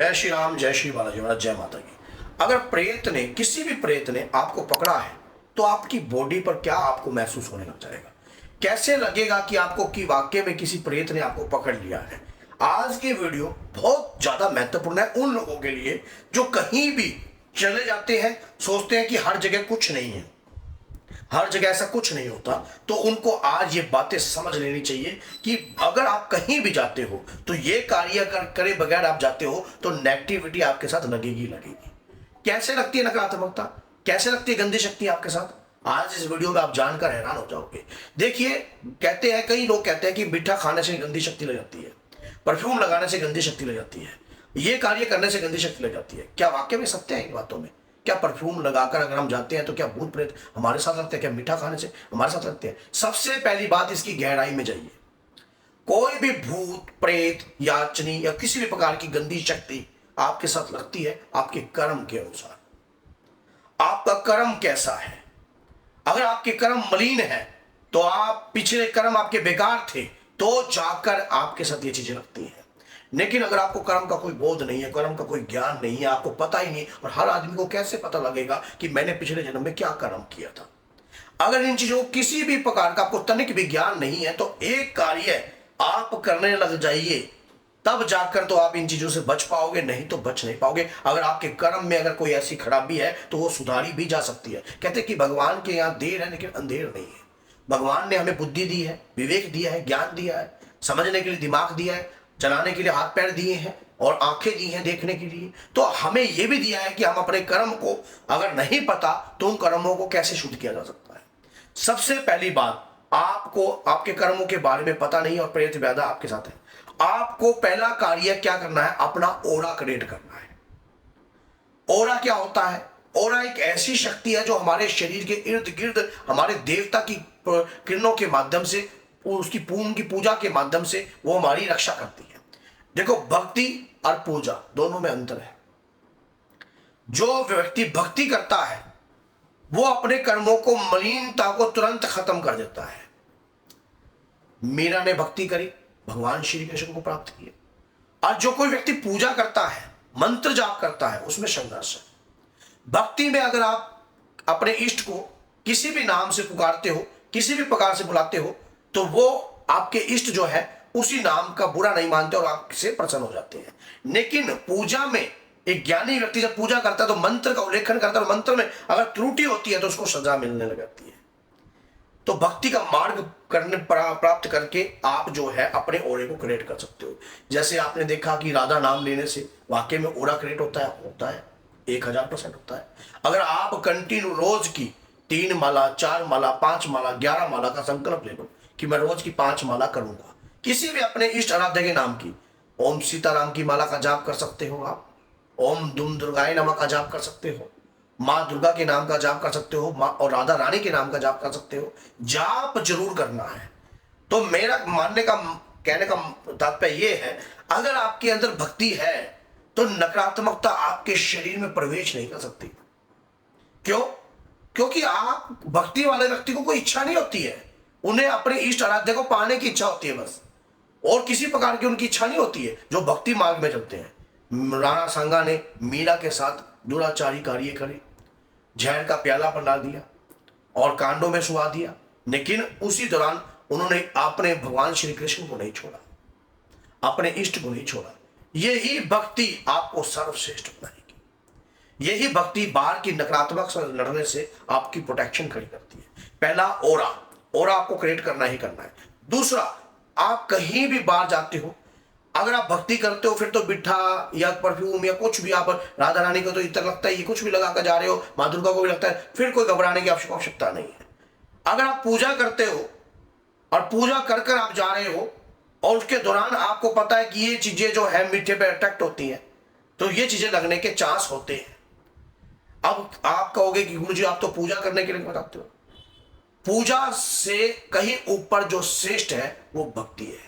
जय श्री राम, जय श्री बालाजी महाराज, जय माता की। अगर प्रेत ने, किसी भी प्रेत ने आपको पकड़ा है तो आपकी बॉडी पर क्या आपको महसूस होने लग जाएगा? कैसे लगेगा कि आपको कि वाकई में किसी प्रेत ने आपको पकड़ लिया है? आज की वीडियो बहुत ज्यादा महत्वपूर्ण है उन लोगों के लिए जो कहीं भी चले जाते हैं, सोचते हैं कि हर जगह कुछ नहीं है, हर जगह ऐसा कुछ नहीं होता। तो उनको आज ये बातें समझ लेनी चाहिए कि अगर आप कहीं भी जाते हो तो ये कार्य करे बगैर आप जाते हो तो नेगेटिविटी आपके साथ लगेगी लगेगी। कैसे लगती है नकारात्मकता, कैसे लगती है गंदी शक्ति आपके साथ, आज इस वीडियो में आप जानकर हैरान हो जाओगे। देखिए, कहते हैं, कई लोग कहते हैं कि मीठा खाने से गंदी शक्ति लग जाती है, परफ्यूम लगाने से गंदी शक्ति लग जाती है, ये कार्य करने से गंदी शक्ति लग जाती है। क्या वाकई में सत्य है इन बातों में? क्या परफ्यूम लगाकर अगर हम जाते हैं तो क्या भूत प्रेत हमारे साथ लगते हैं? क्या मीठा खाने से हमारे साथ लगते हैं? सबसे पहली बात, इसकी गहराई में जाइए। कोई भी भूत प्रेत याचनी या किसी भी प्रकार की गंदी शक्ति आपके साथ लगती है आपके कर्म के अनुसार। आपका कर्म कैसा है? अगर आपके कर्म मलिन है तो आप, पिछले कर्म आपके बेकार थे तो जाकर आपके साथ ये चीजें लगती हैं। लेकिन अगर आपको कर्म का कोई बोध नहीं है, कर्म का कोई ज्ञान नहीं है, आपको पता ही नहीं, और हर आदमी को कैसे पता लगेगा कि मैंने पिछले जन्म में क्या कर्म किया था? अगर इन चीजों किसी भी प्रकार का आपको तनिक भी ज्ञान नहीं है तो एक कार्य आप करने लग जाइए, तब जाकर तो आप इन चीजों से बच पाओगे, नहीं तो बच नहीं पाओगे। अगर आपके कर्म में अगर कोई ऐसी खराबी है तो वो सुधारी भी जा सकती है। कहते हैं कि भगवान के यहाँ देर है लेकिन अंधेर नहीं है। भगवान ने हमें बुद्धि दी है, विवेक दिया है, ज्ञान दिया है, समझने के लिए दिमाग दिया है, चलाने के लिए हाथ पैर दिए हैं और आंखें दी हैं देखने के लिए। तो हमें यह भी दिया है कि हम अपने कर्म को, अगर नहीं पता तो उन कर्मों को कैसे शुद्ध किया जा सकता है। सबसे पहली बात, आपको आपके कर्मों के बारे में पता नहीं और प्रेत व्याधा आपके साथ है। आपको पहला कार्य क्या करना है? अपना ओरा क्रिएट करना है। ओरा क्या होता है? ओरा एक ऐसी शक्ति है जो हमारे शरीर के इर्द गिर्द हमारे देवता की किरणों के माध्यम से, उसकी उनकी पूजा के माध्यम से वो हमारी रक्षा करती है। देखो, भक्ति और पूजा दोनों में अंतर है। जो व्यक्ति भक्ति करता है वो अपने कर्मों को, मलिनता को तुरंत खत्म कर देता है। मीरा ने भक्ति करी, भगवान श्री कृष्ण को प्राप्त किया। और जो कोई व्यक्ति पूजा करता है, मंत्र जाप करता है, उसमें संघर्ष है। भक्ति में अगर आप अपने इष्ट को किसी भी नाम से पुकारते हो, किसी भी प्रकार से बुलाते हो, तो वो आपके इष्ट जो है उसी नाम का बुरा नहीं मानते और आपसे प्रसन्न हो जाते हैं। लेकिन पूजा में एक ज्ञानी व्यक्ति जब पूजा करता है तो मंत्र का उल्लेखन करता है, और मंत्र में अगर त्रुटि होती है तो उसको सजा मिलने लग जाती है। तो भक्ति का मार्ग करने प्राप्त करके आप जो है अपने ओरे को क्रिएट कर सकते हो। जैसे आपने देखा कि राधा नाम लेने से वाकई में ओरा क्रिएट होता है 1000% होता है। अगर आप कंटिन्यू रोज की 3 माला, 4 माला, 5 माला, 11 माला का संकल्प ले लो कि मैं रोज की 5 माला करूंगा किसी भी अपने इष्ट आराध्य के नाम की। ओम सीताराम की माला का जाप कर सकते हो आप, ओम दुम दुर्गाय नमः का जाप कर सकते हो, माँ दुर्गा के नाम का जाप कर सकते हो, माँ और राधा रानी के नाम का जाप कर सकते हो। जाप जरूर करना है। तो मेरा मानने का, कहने का तात्पर्य ये है, अगर आपके अंदर भक्ति है तो नकारात्मकता आपके शरीर में प्रवेश नहीं कर सकती। क्यों? क्योंकि आप, भक्ति वाले व्यक्ति को कोई इच्छा नहीं होती है, उन्हें अपने इष्ट आराध्य को पाने की इच्छा होती है बस, और किसी प्रकार की उनकी इच्छा नहीं होती है। जो भक्ति मार्ग में चलते हैं, राणा सांगा ने मीरा के साथ दुराचारी कार्य करे, जहर का प्याला बना दिया और कांडों में सुला दिया, लेकिन उसी दौरान उन्होंने अपने भगवान श्री कृष्ण को नहीं छोड़ा, अपने इष्ट को नहीं छोड़ा। यही भक्ति आपको सर्वश्रेष्ठ बनाएगी। यही भक्ति बाहर की नकारात्मक से लड़ने से आपकी प्रोटेक्शन खड़ी करती है। पहला, ओरा आपको क्रिएट करना ही करना है। दूसरा, आप कहीं भी बाहर जाते हो, अगर आप भक्ति करते हो फिर तो मीठा या परफ्यूम या कुछ भी, आप राधा रानी को तो इतना लगता है, ये कुछ भी लगा कर जा रहे हो, माँ दुर्गा को भी लगता है, फिर कोई घबराने की आवश्यकता नहीं है। अगर आप पूजा करते हो और पूजा कर कर आप जा रहे हो और उसके दौरान आपको पता है कि ये चीजें जो है मीठे पे अट्रैक्ट होती हैं, तो ये चीजें लगने के चांस होते हैं। अब आप कहोगे कि गुरुजी आप तो पूजा करने के लिए बताते हो। पूजा से कहीं ऊपर जो श्रेष्ठ है वो भक्ति है,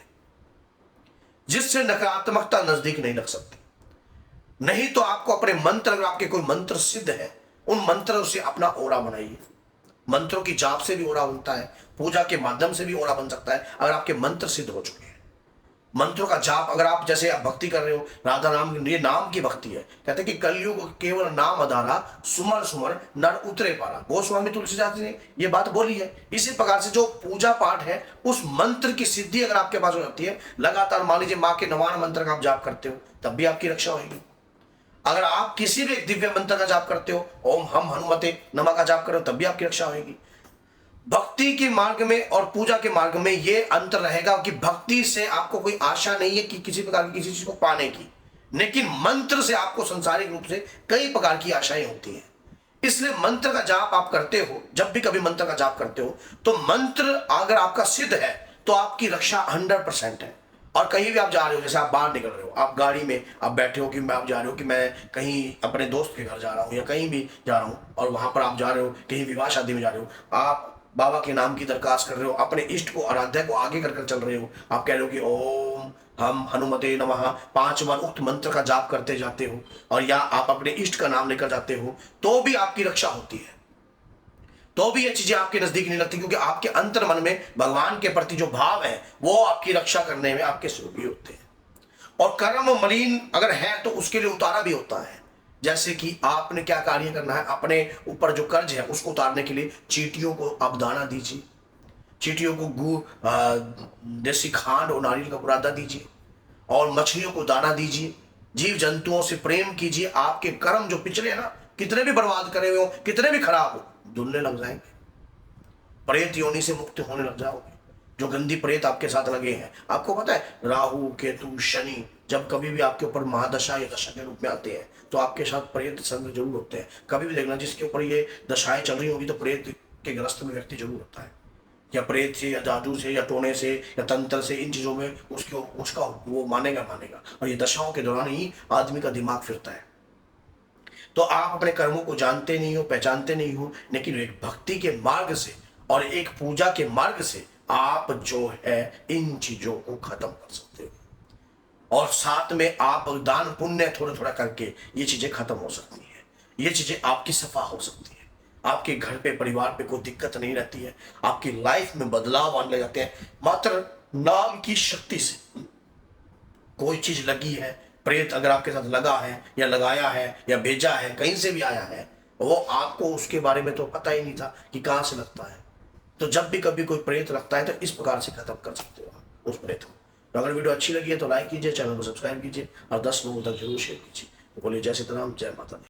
जिससे नकारात्मकता नजदीक नहीं लग सकती। नहीं तो आपको अपने मंत्र, अगर आपके कोई मंत्र सिद्ध है, उन मंत्रों से अपना ओरा बनाइए। मंत्रों की जाप से भी ओरा बनता है, पूजा के माध्यम से भी ओरा बन सकता है अगर आपके मंत्र सिद्ध हो चुके हैं। मंत्रों का जाप, अगर आप जैसे आप भक्ति कर रहे हो राधा नाम, ये नाम की भक्ति है। कहते हैं कि कलयुग केवल नाम आधारा, सुमर सुमर नर उतरे पारा। गोस्वामी तुलसीदास जी ने ये बात बोली है। इसी प्रकार से जो पूजा पाठ है, उस मंत्र की सिद्धि अगर आपके पास हो जाती है, लगातार मान लीजिए माँ के 99 मंत्र का आप जाप करते हो, तब भी आपकी रक्षा होगी। अगर आप किसी भी दिव्य मंत्र का जाप करते हो, ओम हम हनुमते नमः का जाप करो, तब भी आपकी रक्षा होगी। भक्ति के मार्ग में और पूजा के मार्ग में यह अंतर रहेगा कि भक्ति से आपको कोई आशा नहीं है कि किसी प्रकार की किसी चीज को पाने की, लेकिन मंत्र से आपको सांसारिक रूप से कई प्रकार की आशाएं होती हैं। इसलिए मंत्र का जाप आप करते हो, जब भी कभी मंत्र का जाप करते हो, तो मंत्र अगर आपका सिद्ध है तो आपकी रक्षा 100% है। और कहीं भी आप जा रहे हो, जैसे आप बाहर निकल रहे हो, आप गाड़ी में आप बैठे हो कि मैं आप जा रहे हो कि मैं कहीं अपने दोस्त के घर जा रहा हूँ या कहीं भी जा रहा हूँ, और वहां पर आप जा रहे हो कहीं विवाह शादी में जा रहे हो, आप बाबा के नाम की दरखास्त कर रहे हो, अपने इष्ट को आराध्या को आगे कर चल रहे हो, आप कह रहे हो कि ओम हम हनुमते नमः 5 बार उक्त मंत्र का जाप करते जाते हो, और या आप अपने इष्ट का नाम लेकर जाते हो, तो भी आपकी रक्षा होती है, तो भी ये चीजें आपके नजदीक नहीं लगती, क्योंकि आपके अंतर मन में भगवान के प्रति जो भाव है वो आपकी रक्षा करने में आपके सहयोगी होते हैं। और कर्म मलिन अगर है तो उसके लिए उतारा भी होता है। जैसे कि आपने क्या कार्य करना है, अपने ऊपर जो कर्ज है उसको उतारने के लिए चींटियों को आप दाना दीजिए, चींटियों को देसी खांड और नारियल का बुरादा दीजिए, और मछलियों को दाना दीजिए, जीव जंतुओं से प्रेम कीजिए। आपके कर्म जो पिछले ना कितने भी बर्बाद करे हुए हो, कितने भी खराब हो, धुलने लग जाएंगे, प्रेत योनि से मुक्त होने लग जाओगे। जो गंदी प्रेत आपके साथ लगे हैं, आपको पता है राहु केतु शनि जब कभी भी आपके ऊपर महादशा या दशा के रूप में आते हैं, तो आपके साथ प्रेत संग जरूर होते हैं। कभी भी देखना जिसके ऊपर ये दशाएं चल रही होगी तो प्रेत के ग्रस्त में व्यक्ति जरूर होता है, या प्रेत से या जादू से या टोने से या तंत्र से, इन चीजों में उसका वो मानेगा। और ये दशाओं के दौरान ही आदमी का दिमाग फिरता है। तो आप अपने कर्मों को जानते नहीं हो, पहचानते नहीं हो, लेकिन एक भक्ति के मार्ग से और एक पूजा के मार्ग से आप जो है इन चीजों को खत्म कर सकते हो, और साथ में आप दान पुण्य थोड़ा थोड़ा करके ये चीजें खत्म हो सकती है, ये चीजें आपकी सफा हो सकती है, आपके घर पे परिवार पे कोई दिक्कत नहीं रहती है, आपकी लाइफ में बदलाव आने जाते हैं मात्र नाम की शक्ति से। कोई चीज लगी है, प्रेत अगर आपके साथ लगा है या लगाया है या भेजा है, कहीं से भी आया है, वो आपको उसके बारे में तो पता ही नहीं था कि कहाँ से लगता है। तो जब भी कभी कोई प्रेत लगता है तो इस प्रकार से खत्म कर सकते हो आप उस प्रेत को। तो अगर वीडियो अच्छी लगी है तो लाइक कीजिए, चैनल को सब्सक्राइब कीजिए और 10 लोगों तक जरूर शेयर कीजिए। बोलिए जय सीताराम, जय माता दी।